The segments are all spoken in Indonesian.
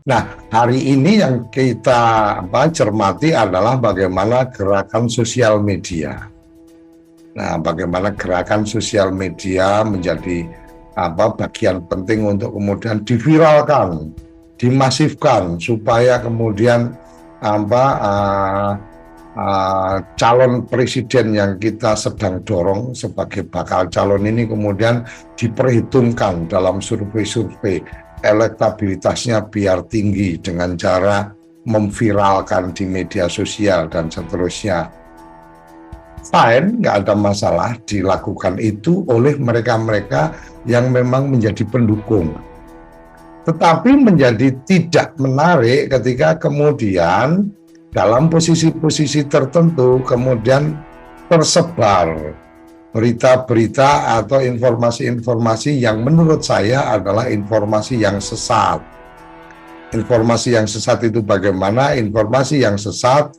Nah, hari ini yang kita cermati adalah bagaimana gerakan sosial media. Nah, bagaimana gerakan sosial media menjadi bagian penting untuk kemudian diviralkan, dimasifkan supaya kemudian calon presiden yang kita sedang dorong sebagai bakal calon ini kemudian diperhitungkan dalam survei-survei, elektabilitasnya biar tinggi dengan cara memviralkan di media sosial dan seterusnya. Fine, nggak ada masalah dilakukan itu oleh mereka-mereka yang memang menjadi pendukung. Tetapi menjadi tidak menarik ketika kemudian dalam posisi-posisi tertentu kemudian tersebar berita-berita atau informasi-informasi yang menurut saya adalah informasi yang sesat. Informasi yang sesat itu bagaimana? Informasi yang sesat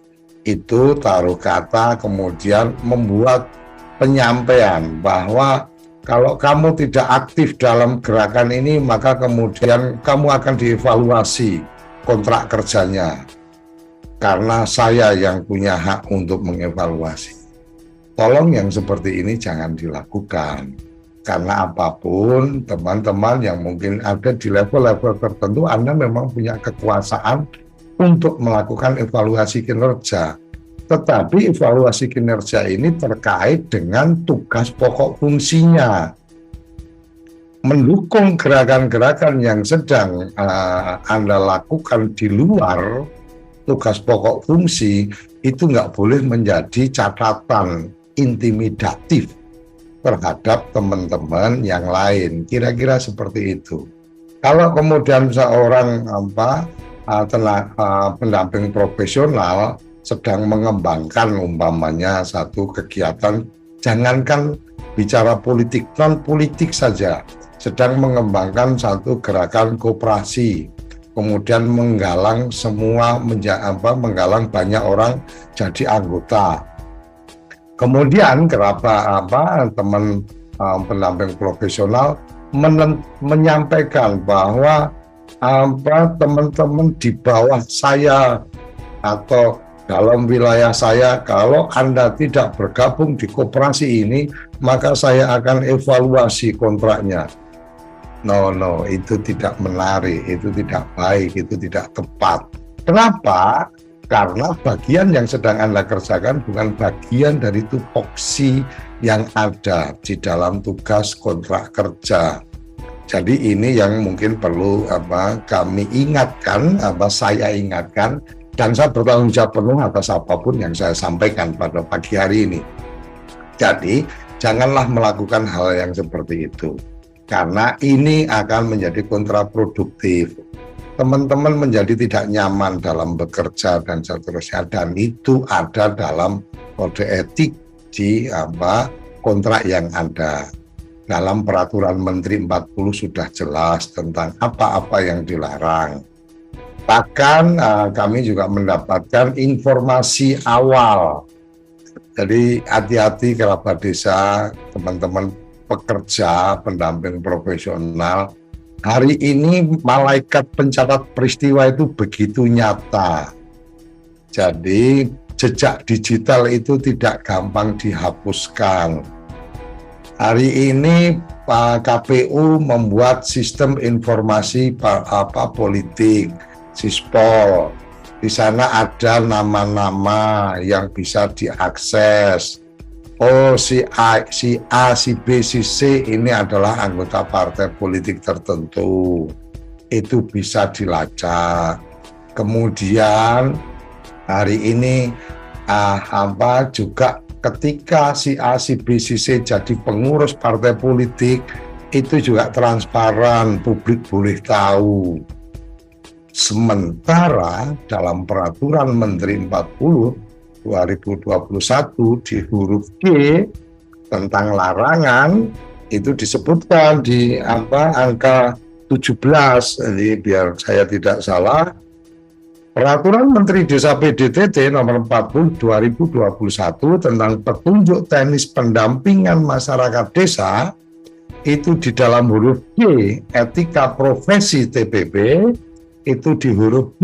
itu taruh kata kemudian membuat penyampaian bahwa kalau kamu tidak aktif dalam gerakan ini maka kemudian kamu akan dievaluasi kontrak kerjanya karena saya yang punya hak untuk mengevaluasi. Tolong yang seperti ini jangan dilakukan, karena apapun teman-teman yang mungkin ada di level-level tertentu Anda memang punya kekuasaan untuk melakukan evaluasi kinerja. Tetapi evaluasi kinerja ini terkait dengan tugas pokok fungsinya. Mendukung gerakan-gerakan yang sedang Anda lakukan di luar tugas pokok fungsi itu nggak boleh menjadi catatan intimidatif terhadap teman-teman yang lain. Kira-kira seperti itu. Kalau kemudian seorang pendamping profesional sedang mengembangkan umpamanya satu kegiatan, jangankan bicara politik, non politik saja, sedang mengembangkan satu gerakan koperasi, kemudian menggalang menggalang banyak orang jadi anggota. Kemudian teman pendamping profesional menyampaikan bahwa teman-teman di bawah saya atau dalam wilayah saya, kalau Anda tidak bergabung di koperasi ini, maka saya akan evaluasi kontraknya. No, itu tidak menarik, itu tidak baik, itu tidak tepat. Kenapa? Karena bagian yang sedang Anda kerjakan bukan bagian dari tupoksi yang ada di dalam tugas kontrak kerja. Jadi ini yang mungkin perlu kami ingatkan, saya ingatkan, dan saya bertanggung jawab penuh atas apapun yang saya sampaikan pada pagi hari ini. Jadi janganlah melakukan hal yang seperti itu, karena ini akan menjadi kontraproduktif. Teman-teman menjadi tidak nyaman dalam bekerja dan seterusnya, dan itu ada dalam kode etik di kontrak yang ada. Dalam peraturan Menteri 40 sudah jelas tentang apa-apa yang dilarang. Bahkan kami juga mendapatkan informasi awal. Jadi hati-hati kerabat desa, teman-teman pekerja, pendamping profesional. Hari ini malaikat pencatat peristiwa itu begitu nyata. Jadi jejak digital itu tidak gampang dihapuskan. Hari ini Pak KPU membuat sistem informasi politik, Sispol. Di sana ada nama-nama yang bisa diakses. Oh, si A, si B, si C ini adalah anggota partai politik tertentu. Itu bisa dilacak. Kemudian hari ini juga ketika si A, si B, si C jadi pengurus partai politik, itu juga transparan, publik boleh tahu. Sementara dalam peraturan Menteri 40 2021 di huruf G tentang larangan itu disebutkan di angka 17. Jadi biar saya tidak salah, Peraturan Menteri Desa PDTT nomor 40 2021 tentang petunjuk teknis pendampingan masyarakat desa itu di dalam huruf G etika profesi TPP itu di huruf B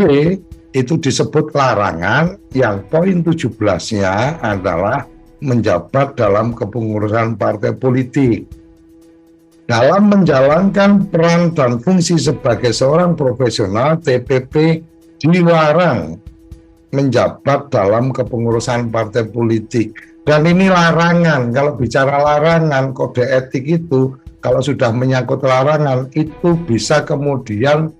itu disebut larangan, yang poin 17-nya adalah menjabat dalam kepengurusan partai politik. Dalam menjalankan peran dan fungsi sebagai seorang profesional, TPP dilarang menjabat dalam kepengurusan partai politik. Dan ini larangan. Kalau bicara larangan, kode etik itu kalau sudah menyangkut larangan itu bisa kemudian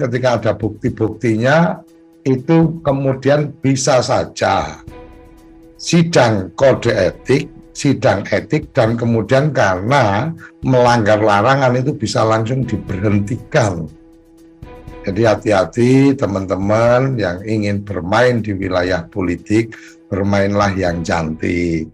ketika ada bukti-buktinya itu kemudian bisa saja sidang kode etik, sidang etik, dan kemudian karena melanggar larangan itu bisa langsung diberhentikan. Jadi hati-hati teman-teman yang ingin bermain di wilayah politik, bermainlah yang cantik.